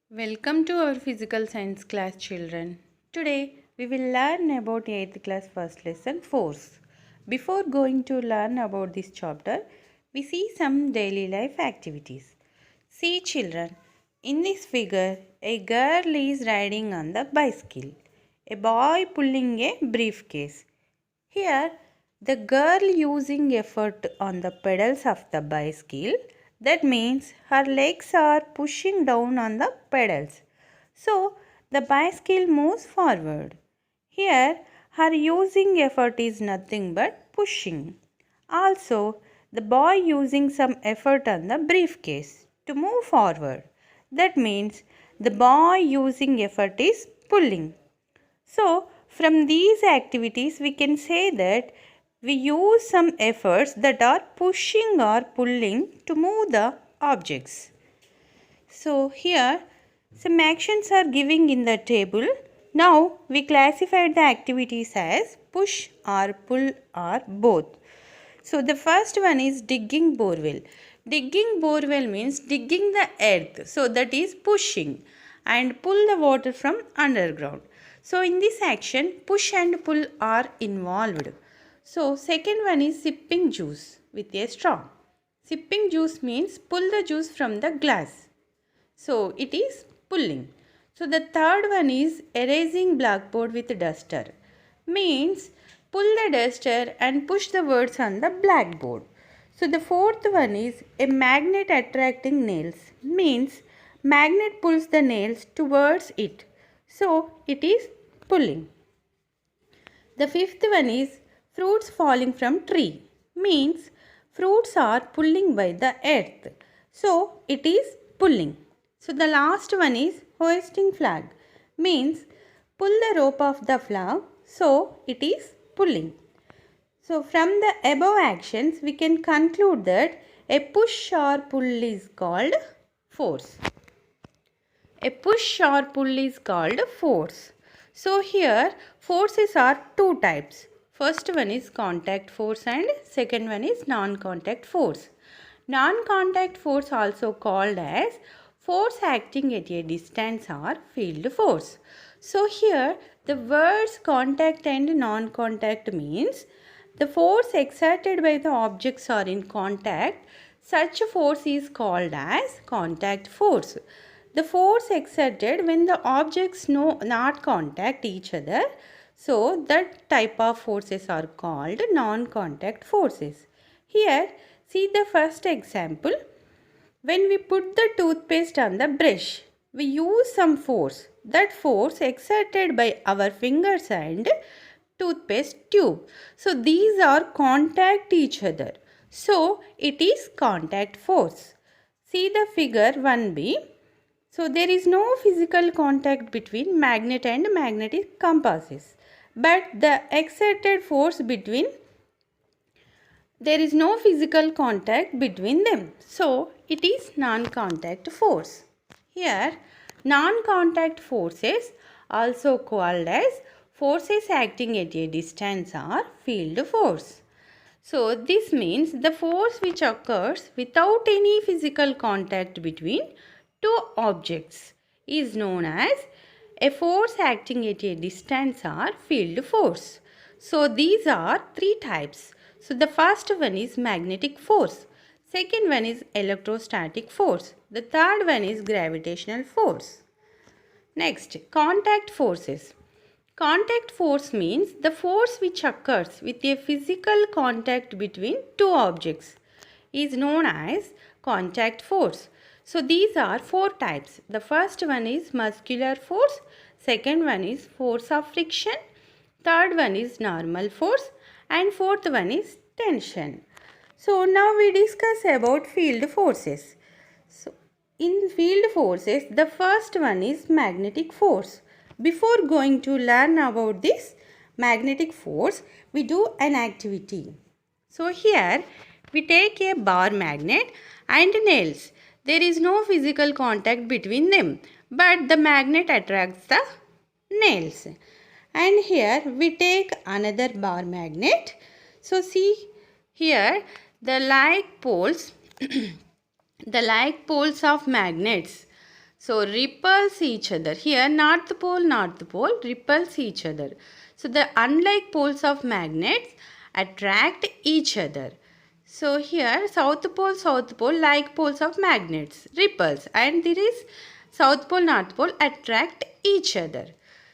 Welcome to our physical science class, children. Today we will learn about 8th class first lesson, force. Before going to learn about this chapter, we see some daily life activities. See, children, in this figure, a girl is riding on the bicycle, a boy pulling a briefcase. Here, the girl using effort on the pedals of the bicycle. That means her legs are pushing down on the pedals. So, the bicycle moves forward. Here, her using effort is nothing but pushing. Also, the boy using some effort on the briefcase to move forward. That means the boy using effort is pulling. So, from these activities, we can say that we use some efforts that are pushing or pulling to move the objects. So, here some actions are given in the table. Now, we classified the activities as push or pull or both. So, the first one is digging borewell. Digging borewell means digging the earth. So, that is pushing and pull the water from underground. So, in this action, push and pull are involved. So, second one is sipping juice with a straw. Sipping juice means pull the juice from the glass. So, it is pulling. So, the third one is erasing blackboard with duster. Means pull the duster and push the words on the blackboard. So, the fourth one is a magnet attracting nails. Means magnet pulls the nails towards it. So, it is pulling. The fifth one is fruits falling from tree. Means fruits are pulling by the earth. So, it is pulling. So, the last one is hoisting flag. Means pull the rope of the flag. So, it is pulling. So, from the above actions, we can conclude that a push or pull is called force. A push or pull is called force. So, here forces are two types. First one is contact force and second one is non-contact force. Non-contact force also called as force acting at a distance or field force. So, here the words contact and non-contact means the force exerted by the objects are in contact. Such force is called as contact force. The force exerted when the objects not contact each other. So, that type of forces are called non-contact forces. Here, see the first example. When we put the toothpaste on the brush, we use some force. That force exerted by our fingers and toothpaste tube. So, these are contact each other. So, it is contact force. See the figure 1b. So, there is no physical contact between magnet and magnetic compasses. But the exerted force between, there is no physical contact between them. So, it is non-contact force. Here, non-contact forces also called as forces acting at a distance are field force. So, this means the force which occurs without any physical contact between two objects is known as a force acting at a distance or field force. So, these are three types. So, the first one is magnetic force. Second one is electrostatic force. The third one is gravitational force. Next, contact forces. Contact force means the force which occurs with a physical contact between two objects is known as contact force. So, these are four types. The first one is muscular force, second one is force of friction, third one is normal force and fourth one is tension. So, now we discuss about field forces. So, in field forces, the first one is magnetic force. Before going to learn about this magnetic force, we do an activity. So, here we take a bar magnet and nails. There is no physical contact between them, but the magnet attracts the nails. And here we take another bar magnet. So, see here the like poles the like poles of magnets. So repulse each other. Here north pole repulse each other. So the unlike poles of magnets attract each other. So here south pole like poles of magnets repulse, and there is south pole north pole attract each other.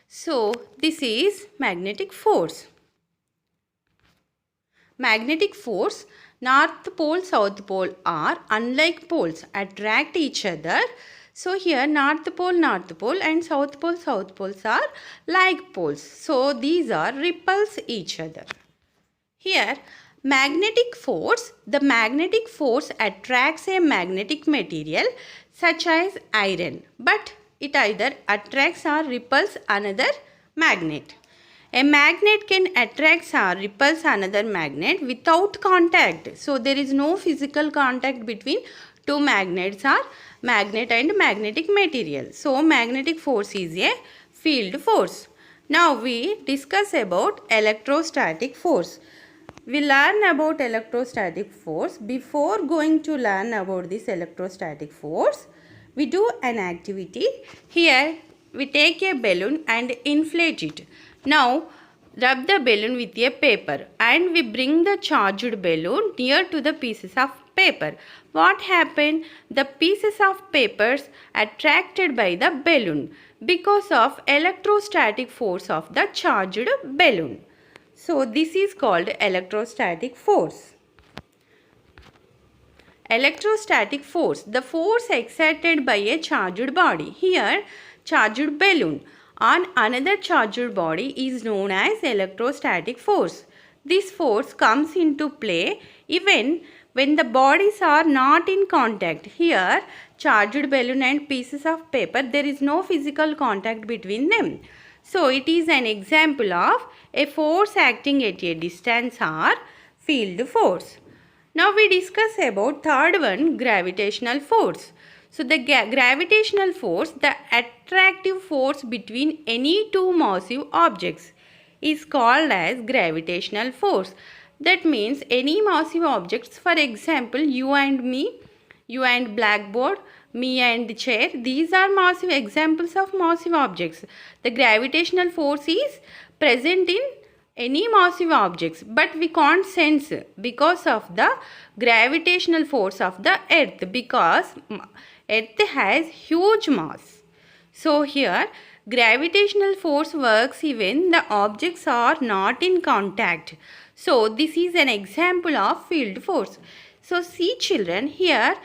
So this is magnetic force. Magnetic force, north pole south pole are unlike poles attract each other. So here north pole and south poles are like poles. So these are repulse each other. Here magnetic force, the magnetic force attracts a magnetic material such as iron, but it either attracts or repels another magnet. A magnet can attract or repulse another magnet without contact. So there is no physical contact between two magnets or magnet and magnetic material. So magnetic force is a field force. Now we discuss about electrostatic force. We learn about electrostatic force. Before going to learn about this electrostatic force, we do an activity. Here we take a balloon and inflate it. Now rub the balloon with a paper and we bring the charged balloon near to the pieces of paper. What happened? The pieces of papers attracted by the balloon because of electrostatic force of the charged balloon. So this is called electrostatic force. Electrostatic force, the force exerted by a charged body. Here charged balloon on another charged body is known as electrostatic force. This force comes into play even when the bodies are not in contact. Here charged balloon and pieces of paper, there is no physical contact between them. So it is an example of a force acting at a distance or field force. Now we discuss about third one, gravitational force. So the gravitational force, the attractive force between any two massive objects, is called as gravitational force. That means any massive objects, for example you and me, you and blackboard, me and chair, these are massive examples of massive objects. The gravitational force is present in any massive objects, but we can't sense because of the gravitational force of the earth, because earth has huge mass. So here gravitational force works even the objects are not in contact. So this is an example of field force. So see children, here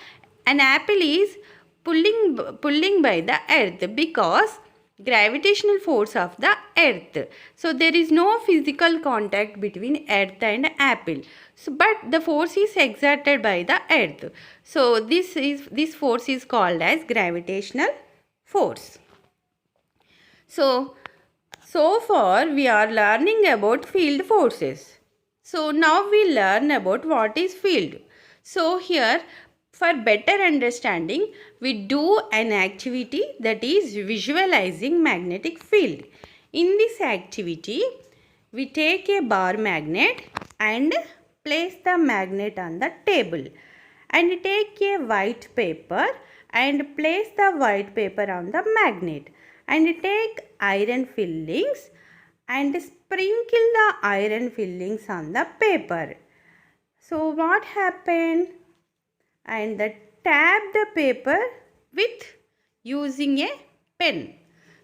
an apple is pulling by the earth because gravitational force of the earth. So there is no physical contact between earth and apple. So but the force is exerted by the earth. So this force is called as gravitational force. So far we are learning about field forces. So now we learn about what is field. So here for better understanding, we do an activity that is visualizing magnetic field. In this activity, we take a bar magnet and place the magnet on the table, and take a white paper and place the white paper on the magnet, and take iron fillings and sprinkle the iron fillings on the paper. So what happened? And tap the paper with using a pen.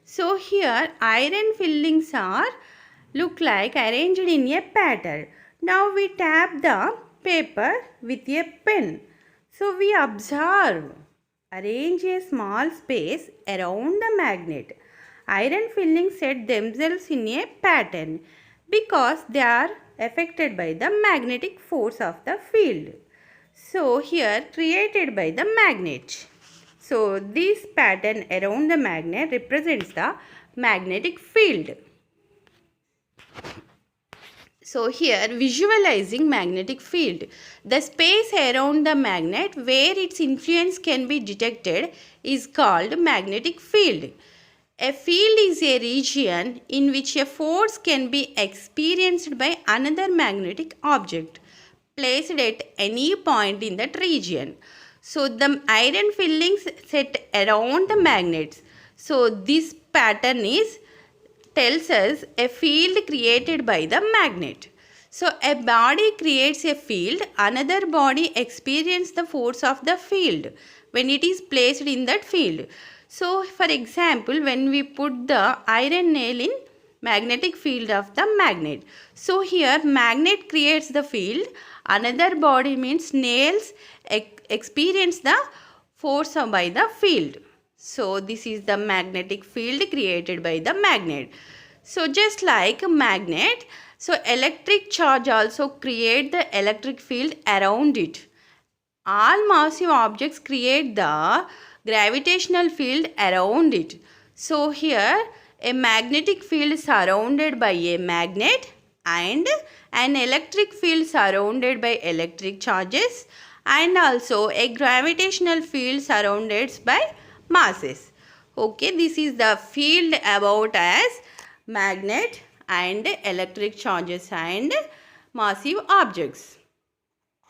So here iron fillings are look like arranged in a pattern. Now we tap the paper with a pen. So we observe, arrange a small space around the magnet. Iron fillings set themselves in a pattern because they are affected by the magnetic force of the field. So here created by the magnet. So this pattern around the magnet represents the magnetic field. So here visualizing magnetic field. The space around the magnet where its influence can be detected is called magnetic field. A field is a region in which a force can be experienced by another magnetic object placed at any point in that region. So the iron fillings set around the magnets. So this pattern is tells us a field created by the magnet. So a body creates a field, another body experiences the force of the field when it is placed in that field. So for example, when we put the iron nail in magnetic field of the magnet. So here magnet creates the field, another body means nails experience the force by the field. So this is the magnetic field created by the magnet. So just like a magnet, so electric charge also create the electric field around it. All massive objects create the gravitational field around it. So here a magnetic field surrounded by a magnet and an electric field surrounded by electric charges and also a gravitational field surrounded by masses. Okay, this is the field about as magnet and electric charges and massive objects.